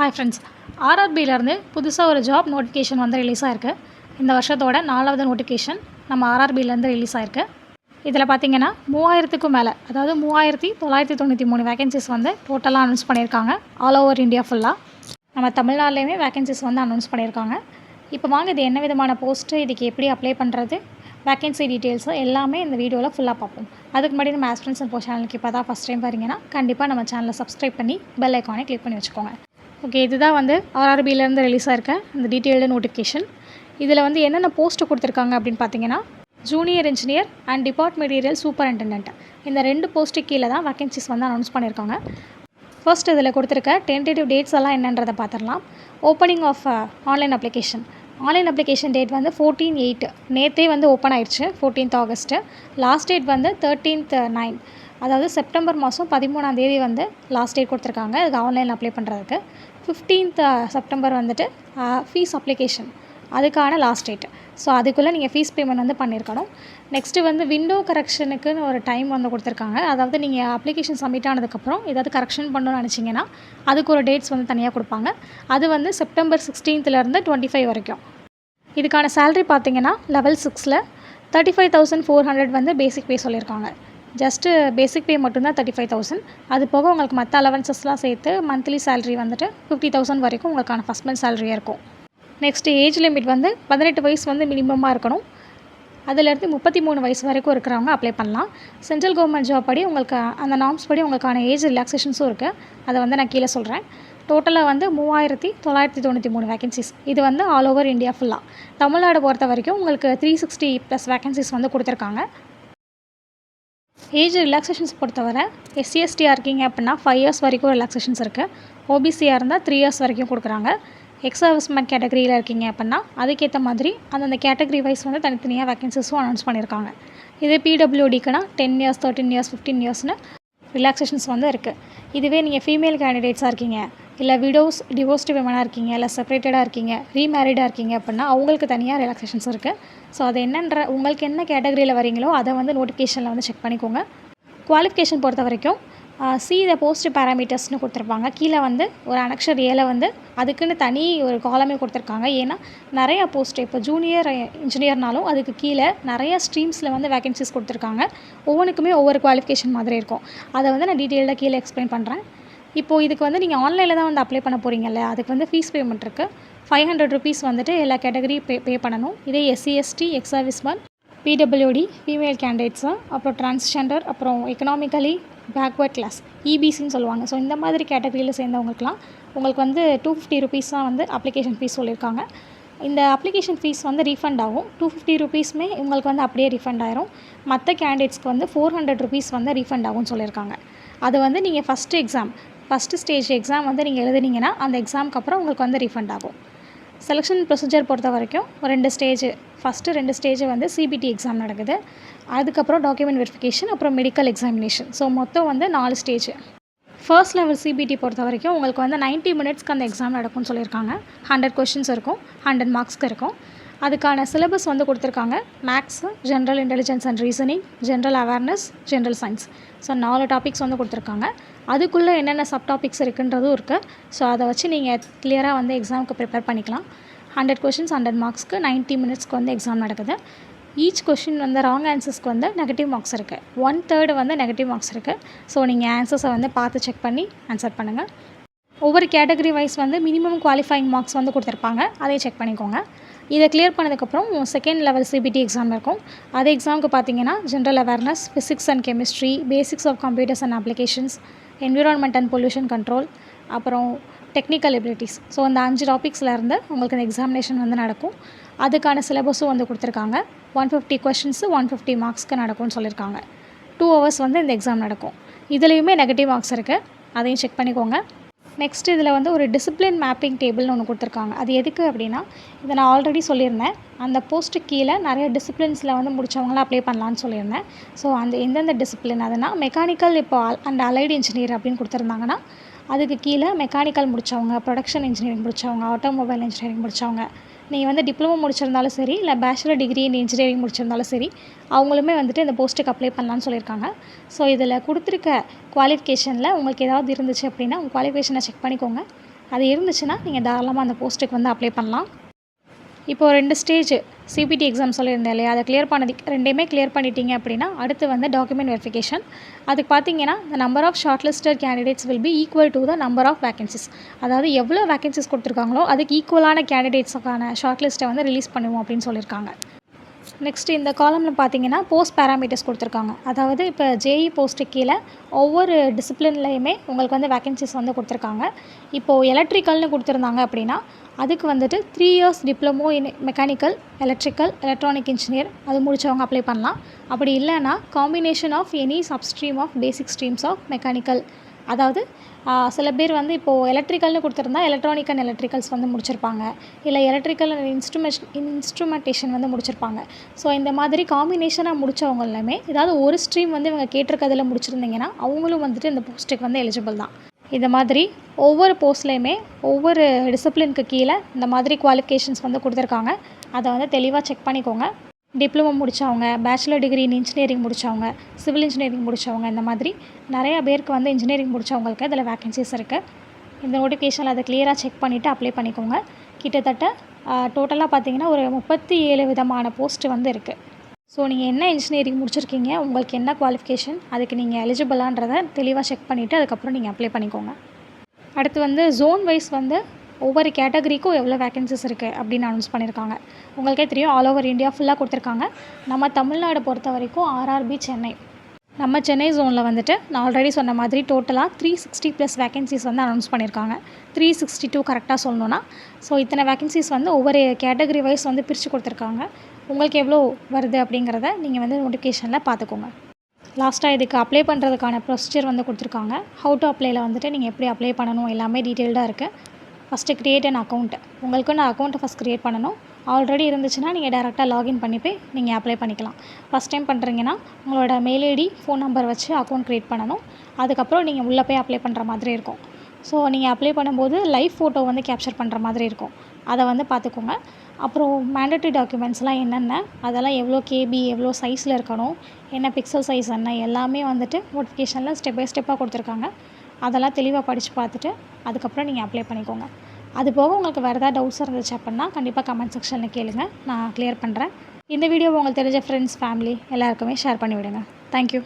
Hi friends, ஆர்ஆர்பியிலேருந்து புதுசாக ஒரு job notification வந்து ரிலீஸ் ஆயிருக்கு. இந்த வருஷத்தோட 4வது நோட்டிஃபிகேஷன் நம்ம ஆர்ஆர்பியிலேருந்து ரிலீஸ் ஆயிருக்கு. இதில் பார்த்தீங்கன்னா 3000க்கும் மேலே, அதாவது 3993 வேகன்சிஸ் வந்து டோட்டலாக அனௌன்ஸ் பண்ணியிருக்காங்க. ஆல் ஓவர் இந்தியா ஃபுல்லாக. நம்ம தமிழ்நாட்டிலையுமே வேகன்சிஸ் வந்து அனௌன்ஸ் பண்ணியிருக்காங்க. இப்போ வாங்க இது என்ன விதமான போஸ்ட்டு, இதுக்கு எப்படி அப்ளை பண்ணுறது, வேகன்சி டீட்டெயில்ஸு எல்லாமே இந்த வீடியோவில் ஃபுல்லாக பார்ப்போம். அதுக்கு முன்னாடி நம்ம ஆஸ்பிரன்ஸ் இன்ஃபோ சேனலுக்கு இப்போ தான் ஃபஸ்ட் டைம் பாருங்கன்னா கண்டிப்பாக நம்ம சேனலை சப்ஸ்கிரைப் பண்ணி பெல் ஐக்கானை கிளிக் பண்ணி வச்சுக்கோங்க. ஓகே, இதுதான் வந்து ஆர்ஆர்பியிலேருந்து ரிலீஸ் ஆயிருக்க இந்த டீட்டெயில்டு நோட்டிஃபிகேஷன். இதில் வந்து என்னென்ன போஸ்ட்டு கொடுத்துருக்காங்க அப்படின்னு பார்த்தீங்கன்னா, junior engineer and depot material superintendent, இந்த 2 போஸ்ட்டு கீழே தான் வேகன்சிஸ் வந்து அனௌன்ஸ் பண்ணியிருக்காங்க. ஃபர்ஸ்ட் இதில் கொடுத்துருக்க டென்டேட்டிவ் டேட்ஸ் எல்லாம் என்னன்றதை பார்த்துடலாம். Opening of online application. Online application date வந்து 14/8, நேற்றே வந்து ஓப்பன் ஆயிடுச்சு. 14th August. லாஸ்ட் டேட் வந்து 13th 9, அதாவது செப்டம்பர் மாதம் 13ஆம் தேதி வந்து லாஸ்ட் டேட் கொடுத்துருக்காங்க இதுக்கு ஆன்லைனில் அப்ளை பண்ணுறதுக்கு. 15th செப்டம்பர் வந்துட்டு ஃபீஸ் அப்ளிகேஷன், அதுக்கான லாஸ்ட் டேட். ஸோ அதுக்குள்ளே நீங்கள் ஃபீஸ் பேமெண்ட் வந்து பண்ணியிருக்கணும். நெக்ஸ்ட்டு வந்து விண்டோ கரெக்ஷனுக்குன்னு ஒரு டைம் வந்து கொடுத்துருக்காங்க. அதாவது நீங்கள் அப்ளிகேஷன் சப்மிட் ஆனதுக்கப்புறம் ஏதாவது கரெக்ஷன் பண்ணணும்னு நினச்சிங்கன்னா அதுக்கு ஒரு டேட்ஸ் வந்து தனியாக கொடுப்பாங்க. அது வந்து செப்டம்பர் 16th 25 வரைக்கும். இதுக்கான சேலரி பார்த்தீங்கன்னா லெவல் 6ல் 35,400 வந்து பேசிக் பே சொல்லியிருக்காங்க. ஜஸ்ட்டு பேசிக் பே மட்டும்தான் 35,000. அது போக உங்களுக்கு மற்ற அலவன்சஸ்லாம் சேர்த்து மந்த்லி சேலரி வந்துட்டு 50,000 வரைக்கும் உங்களுக்கான ஃபஸ்ட் மந்த் சேலரியாக இருக்கும். நெக்ஸ்ட்டு ஏஜ் லிமிட் வந்து 18 வயசு வந்து மினிமமாக இருக்கணும். அதிலேருந்து 33 வயசு வரைக்கும் இருக்கிறவங்க அப்ளை பண்ணலாம். சென்ட்ரல் கவர்மெண்ட் ஜாப் படி உங்களுக்கு அந்த நார்ம்ஸ் படி உங்களுக்கான ஏஜ் ரிலாக்ஸேஷன்ஸும் இருக்குது. அதை வந்து நான் கீழே சொல்கிறேன். டோட்டலாக வந்து 3993 வேகன்சிஸ். இது வந்து ஆல் ஓவர் இந்தியா ஃபுல்லாக. தமிழ்நாடு பொறுத்த வரைக்கும் உங்களுக்கு 360+ வேகன்சிஸ் வந்து கொடுத்துருக்காங்க. ஏஜ் ரிலாக்ஸேஷன்ஸ் பொறுத்தவரை SC/STயாக இருக்கீங்க அப்படின்னா 5 years வரைக்கும் ரிலாக்ஸேஷன்ஸ் இருக்குது. OBCயாக இருந்தால் 3 years வரைக்கும் கொடுக்குறாங்க. எக்ஸ் சர்வீஸ்மேன் கேட்டகரியில் இருக்கீங்க அப்படின்னா அதுக்கேற்ற மாதிரி அந்தந்த கேட்டகரி வைஸ் வந்து தனித்தனியாக வேகன்சிஸும் அனௌன்ஸ் பண்ணியிருக்காங்க. இதே PWDக்குனா 10 years 13 years 15 yearsனு ரிலாக்ஸேஷன்ஸ் வந்து இருக்குது. இதுவே நீங்கள் ஃபீமேல் கேண்டிடேட்ஸாக இருக்கீங்க, இல்லை விடோஸ் டிவோர்ஸ்டு விமனாக இருக்கீங்க, இல்லை செப்பரேட்டடாக இருக்கீங்க, ரீமேரிடாக இருக்கீங்க அப்படின்னா அவங்களுக்கு தனியாக ரிலாக்ஸேஷன்ஸ் இருக்குது. ஸோ அது என்னன்ற உங்களுக்கு என்ன கேட்டகரியில் வரீங்களோ அதை வந்து நோட்டிஃபிகேஷனில் வந்து செக் பண்ணிக்கோங்க. குவாலிஃபிகேஷன் பொறுத்த வரைக்கும் சி த போஸ்ட் பேராமீட்டர்ஸ்னு கொடுத்துருப்பாங்க. கீழே வந்து ஒரு அனக்ஷர் ஏல வந்து அதுக்குன்னு தனி ஒரு காலமே கொடுத்துருக்காங்க. ஏன்னா நிறையா போஸ்ட் இப்போ ஜூனியர் இன்ஜினியர்னாலும் அதுக்கு கீழே நிறையா ஸ்ட்ரீம்ஸில் வந்து வேகன்சிஸ் கொடுத்துருக்காங்க. ஒவ்வொன்றுக்குமே ஒவ்வொரு குவாலிஃபிகேஷன் மாதிரி இருக்கும். அதை வந்து நான் டீட்டெயிலாக கீழே எக்ஸ்பிளைன் பண்ணுறேன். இப்போது இதுக்கு வந்து நீங்கள் ஆன்லைனில் தான் வந்து அப்ளை பண்ண போகிறீங்கல்ல, அதுக்கு வந்து ஃபீஸ் பேமெண்ட் இருக்குது. 500 rupees வந்துட்டு எல்லா கேட்டகரி பே பண்ணணும். இதே SC/ST, X serviceman, PWD, female candidates, அப்புறம் டிரான்ஸ்ஜெண்டர், அப்புறம் எக்கனாமிக்கலி பேக்வர்ட் கிளாஸ், EBCன்னு சொல்லுவாங்க. ஸோ இந்த மாதிரி கேட்டகரியில் சேர்ந்தவங்களுக்குலாம் உங்களுக்கு வந்து 250 rupees தான் வந்து அப்ளிகேஷன் ஃபீஸ் சொல்லியிருக்காங்க. இந்த அப்ளிகேஷன் ஃபீஸ் வந்து ரீஃபண்ட் ஆகும். 250 rupeesமே உங்களுக்கு வந்து அப்படியே ரீஃபண்ட் ஆயிரும். மற்ற கேண்டிடேட்ஸ்க்கு வந்து 400 rupees வந்து ரீஃபண்ட் ஆகும்னு சொல்லியிருக்காங்க. அது வந்து நீங்கள் ஃபஸ்ட்டு ஸ்டேஜ் எக்ஸாம் வந்து நீங்கள் எழுதுனீங்கன்னா அந்த எக்ஸாமுக்கு அப்புறம் உங்களுக்கு வந்து ரீஃபண்ட் ஆகும். செலெக்ஷன் ப்ரொசீஜர் பொறுத்த வரைக்கும் 2 ஸ்டேஜ். ஃபஸ்ட்டு 2 ஸ்டேஜ் வந்து CBT எக்ஸாம் நடக்குது. அதுக்கப்புறம் டாக்குமெண்ட் வெரிஃபிகேஷன், அப்புறம் மெடிக்கல் எக்ஸாமினேஷன். ஸோ மொத்தம் வந்து 4 ஸ்டேஜ். ஃபர்ஸ்ட் லெவல் CBT பொறுத்த வரைக்கும் உங்களுக்கு வந்து 90 minutesக்கு அந்த எக்ஸாம் நடக்கும்னு சொல்லியிருக்காங்க. 100 questions இருக்கும், 100 marksக்கு இருக்கும். அதுக்கான சிலபஸ் வந்து கொடுத்துருக்காங்க. Maths, general intelligence and reasoning, general awareness, general science. So 4 topics வந்து கொடுத்துருக்காங்க. அதுக்குள்ளே என்னென்ன சப் டாபிக்ஸ் இருக்குன்றதும் இருக்குது. ஸோ அதை வச்சு நீங்கள் கிளியராக வந்து எக்ஸாமுக்கு ப்ரிப்பேர் பண்ணிக்கலாம். 100 questions 100 marksக்கு 90 minutesக்கு வந்து எக்ஸாம் நடக்குது. ஈச் கொஷின் வந்து ராங் ஆன்சர்ஸ்க்கு வந்து நெகட்டிவ் மார்க்ஸ் இருக்குது. 1/3 வந்து நெகட்டிவ் மார்க்ஸ் இருக்குது. ஸோ நீங்கள் ஆன்சர்ஸை வந்து பார்த்து செக் பண்ணி ஆன்சர் பண்ணுங்கள். ஒவ்வொரு கேட்டகரி வைஸ் வந்து மினிமம் குவாலிஃபைங் மார்க்ஸ் வந்து கொடுத்துருப்பாங்க. அதையும் செக் பண்ணிக்கோங்க. இதை கிளியர் பண்ணதுக்கப்புறம் செகண்ட் லெவல் CBT எக்ஸாம் இருக்கும். அது எக்ஸாமுக்கு பார்த்தீங்கன்னா general awareness, physics and chemistry, basics of computers and applications, environment and pollution control, அப்புறம் டெக்னிக்கல் எபிலிட்டிஸ். ஸோ இந்த 5 டாபிக்ஸில் இருந்து உங்களுக்கு இந்த எக்ஸாமினேஷன் வந்து நடக்கும். அதுக்கான சிலபஸும் வந்து கொடுத்துருக்காங்க. 150 questions 150 marksக்கு நடக்கும்னு சொல்லியிருக்காங்க. 2 hours வந்து இந்த எக்ஸாம் நடக்கும். இதுலேயுமே நெகட்டிவ் மார்க்ஸ் இருக்குது. அதையும் செக் பண்ணிக்கோங்க. நெக்ஸ்ட்டு இதில் வந்து ஒரு டிசிப்ளின் மேப்பிங் டேபிள்னு ஒன்று கொடுத்துருக்காங்க. அது எதுக்கு அப்படின்னா, இதை நான் ஆல்ரெடி சொல்லியிருந்தேன். அந்த போஸ்ட்டு கீழே நிறைய டிசிப்ளின்ஸில் வந்து முடித்தவங்களாம் அப்ளை பண்ணலான்னு சொல்லியிருந்தேன். ஸோ அந்த எந்தெந்த டிசிப்ளின் அதுனா மெக்கானிக்கல் இப்போ அண்ட் அலைடு இன்ஜினியர் அப்படின்னு கொடுத்துருந்தாங்கன்னா அதுக்கு கீழே மெக்கானிக்கல் முடித்தவங்க, ப்ரொடக்ஷன் இன்ஜினியரிங் முடித்தவங்க, ஆட்டோமொபைல் இன்ஜினியரிங் முடித்தவங்க, நீங்கள் வந்து டிப்ளமோ முடிச்சிருந்தாலும் சரி, இல்லை பேச்சுலர் டிகிரி இன் இன்ஜினியரிங் முடிச்சிருந்தாலும் சரி, அவங்களுமே வந்துட்டு இந்த போஸ்ட்டுக்கு அப்ளை பண்ணலான்னு சொல்லியிருக்காங்க. ஸோ இதில் கொடுத்துருக்க குவாலிஃபிகேஷனில் உங்களுக்கு ஏதாவது இருந்துச்சு அப்படின்னா உங்கள் குவாலிஃபிகேஷனை செக் பண்ணிக்கோங்க. அது இருந்துச்சுன்னா நீங்கள் தாராளமாக அந்த போஸ்ட்டுக்கு வந்து அப்ளை பண்ணலாம். இப்போது 2 ஸ்டேஜ் சிபிடி எக்ஸாம் சொல்லியிருந்தேன் இல்லையா, அதை கிளியர் பண்ணது 2மே கிளியர் பண்ணிட்டீங்க அப்படின்னா அடுத்து வந்து டாக்குமெண்ட் வெரிஃபிகேஷன். அதுக்கு பார்த்தீங்கன்னா the number of shortlisted candidates will be equal to the number of vacancies. அதாவது எவ்வளோ வேகன்சிஸ் கொடுத்துருக்காங்களோ அதுக்கு ஈக்குவலான கேண்டிடேட்ஸுக்கான ஷார்ட் லிஸ்ட்டை வந்து ரிலீஸ் பண்ணுவோம் அப்படின்னு சொல்லியிருக்காங்க. நெக்ஸ்ட்டு இந்த காலமில் பார்த்தீங்கன்னா போஸ்ட் பேராமீட்டர்ஸ் கொடுத்துருக்காங்க. அதாவது இப்போ ஜேஇ போஸ்ட்டுக்கு கீழே ஒவ்வொரு டிசிப்ளின்லேயுமே உங்களுக்கு வந்து வேகன்சிஸ் வந்து கொடுத்துருக்காங்க. இப்போது எலக்ட்ரிக்கல்னு கொடுத்துருந்தாங்க அப்படின்னா அதுக்கு வந்துட்டு 3 years diploma in mechanical, electrical, electronic engineer அது முடித்தவங்க அப்ளை பண்ணலாம். அப்படி இல்லைன்னா combination of any substream of basic streams of mechanical. அதாவது சில பேர் வந்து இப்போது எலக்ட்ரிக்கல்னு கொடுத்துருந்தா எலக்ட்ரானிக் அண்ட் எலக்ட்ரிக்கல்ஸ் வந்து முடிச்சிருப்பாங்க, இல்லை எலக்ட்ரிக்கல் அண்ட் இன்ஸ்ட்ருமெண்டேஷன் வந்து முடிச்சிருப்பாங்க. ஸோ இந்த மாதிரி காம்பினேஷனாக முடித்தவங்களுமே ஏதாவது ஒரு ஸ்ட்ரீம் வந்து இவங்க கேட்டிருக்கிறதுல முடிச்சிருந்தீங்கன்னா அவங்களும் வந்துட்டு இந்த போஸ்ட்டுக்கு வந்து எலிஜிபிள் தான். இந்த மாதிரி ஒவ்வொரு போஸ்ட்லேயுமே ஒவ்வொரு டிசிப்ளினுக்கு கீழே இந்த மாதிரி குவாலிஃபிகேஷன்ஸ் வந்து கொடுத்துருக்காங்க. அதை வந்து தெளிவாக செக் பண்ணிக்கோங்க. டிப்ளமோ முடித்தவங்க, பேச்சுலர் டிகிரி இன் இன்ஜினியரிங் முடித்தவங்க, சிவில் இன்ஜினியரிங் முடித்தவங்க, இந்த மாதிரி நிறையா பேருக்கு வந்து இன்ஜினியரிங் முடித்தவங்களுக்கு இதில் வேகன்சிஸ் இருக்குது. இந்த நோட்டிஃபிகேஷனில் அதை கிளியராக செக் பண்ணிவிட்டு அப்ளை பண்ணிக்கோங்க. கிட்டத்தட்ட டோட்டலாக பார்த்தீங்கன்னா ஒரு 37 விதமான போஸ்ட்டு வந்து இருக்குது. ஸோ நீங்கள் என்ன இன்ஜினியரிங் முடிச்சிருக்கீங்க, உங்களுக்கு என்ன குவாலிஃபிகேஷன், அதுக்கு நீங்கள் எலிஜிபிளான்றதை தெளிவாக செக் பண்ணிவிட்டு அதுக்கப்புறம் நீங்கள் அப்ளை பண்ணிக்கோங்க. அடுத்து வந்து ஜோன் வைஸ் வந்து ஒவ்வொரு கேட்டகரிக்கும் எவ்வளோ வேகன்சிஸ் இருக்குது அப்படின்னு அனௌன்ஸ் பண்ணியிருக்காங்க. உங்களுக்கே தெரியும், ஆல் ஓவர் இந்தியா ஃபுல்லாக கொடுத்துருக்காங்க. நம்ம தமிழ்நாடு பொறுத்த வரைக்கும் ஆர்ஆர்பி சென்னை, நம்ம சென்னை ஜோனில் வந்துட்டு நான் ஆல்ரெடி சொன்ன மாதிரி டோட்டலாக 360+ வேகன்சிஸ் வந்து அனௌன்ஸ் பண்ணியிருக்காங்க. 362 கரெக்டாக சொல்லணுன்னா. ஸோ இத்தனை வேகன்சிஸ் வந்து ஒவ்வொரு கேட்டகரி வைஸ் வந்து பிரித்து கொடுத்துருக்காங்க. உங்களுக்கு எவ்வளோ வருது அப்படிங்கிறத நீங்கள் வந்து நோட்டிஃபிகேஷனில் பார்த்துக்கோங்க. லாஸ்ட்டாக இதுக்கு அப்ளை பண்ணுறதுக்கான ப்ரொசீஜர் வந்து கொடுத்துருக்காங்க. ஹவு டு அப்ளைல வந்துட்டு நீங்கள் எப்படி அப்ளை பண்ணணும் எல்லாமே டீட்டெயில்டாக இருக்குது. First create an account. உங்களுக்குன்னு அக்கௌண்ட்டை ஃபஸ்ட் க்ரியேட் பண்ணணும். ஆல்ரெடி இருந்துச்சுன்னா நீங்கள் டேரெக்டாக லாகின் பண்ணி போய் நீங்கள் அப்ளை பண்ணிக்கலாம். ஃபஸ்ட் டைம் பண்ணுறீங்கன்னா உங்களோட மெயில் ஐடி, ஃபோன் நம்பர் வச்சு அக்கௌண்ட் க்ரியேட் பண்ணணும். அதுக்கப்புறம் நீங்கள் உள்ளே போய் அப்ளை பண்ணுற மாதிரி இருக்கும். ஸோ நீங்கள் அப்ளை பண்ணும்போது லைவ் ஃபோட்டோ வந்து கேப்சர் பண்ணுற மாதிரி இருக்கும். அதை வந்து பார்த்துக்கோங்க. அப்புறம் மேண்டட்ரி டாக்குமெண்ட்ஸ்லாம் என்னென்ன, அதெல்லாம் எவ்வளோ கேபி, எவ்வளோ சைஸில் இருக்கணும், என்ன பிக்சல் சைஸ் என்ன, எல்லாமே வந்துட்டு நோட்டிஃபிகேஷனில் ஸ்டெப் பை ஸ்டெப்பாக கொடுத்துருக்காங்க. அதெல்லாம் தெளிவாக படித்து பார்த்துட்டு அதுக்கப்புறம் நீங்கள் அப்ளை பண்ணிக்கோங்க. அது போக உங்களுக்கு வேறு ஏதாவது டவுட்ஸ் இருந்துச்சு அப்படின்னா கண்டிப்பாக கமெண்ட் செக்ஷனில் கேளுங்க, நான் கிளியர் பண்ணுறேன். இந்த வீடியோ உங்களுக்கு தெரிஞ்ச ஃப்ரெண்ட்ஸ், ஃபேமிலி எல்லாருக்குமே ஷேர் பண்ணி விடுங்க. தேங்க்யூ.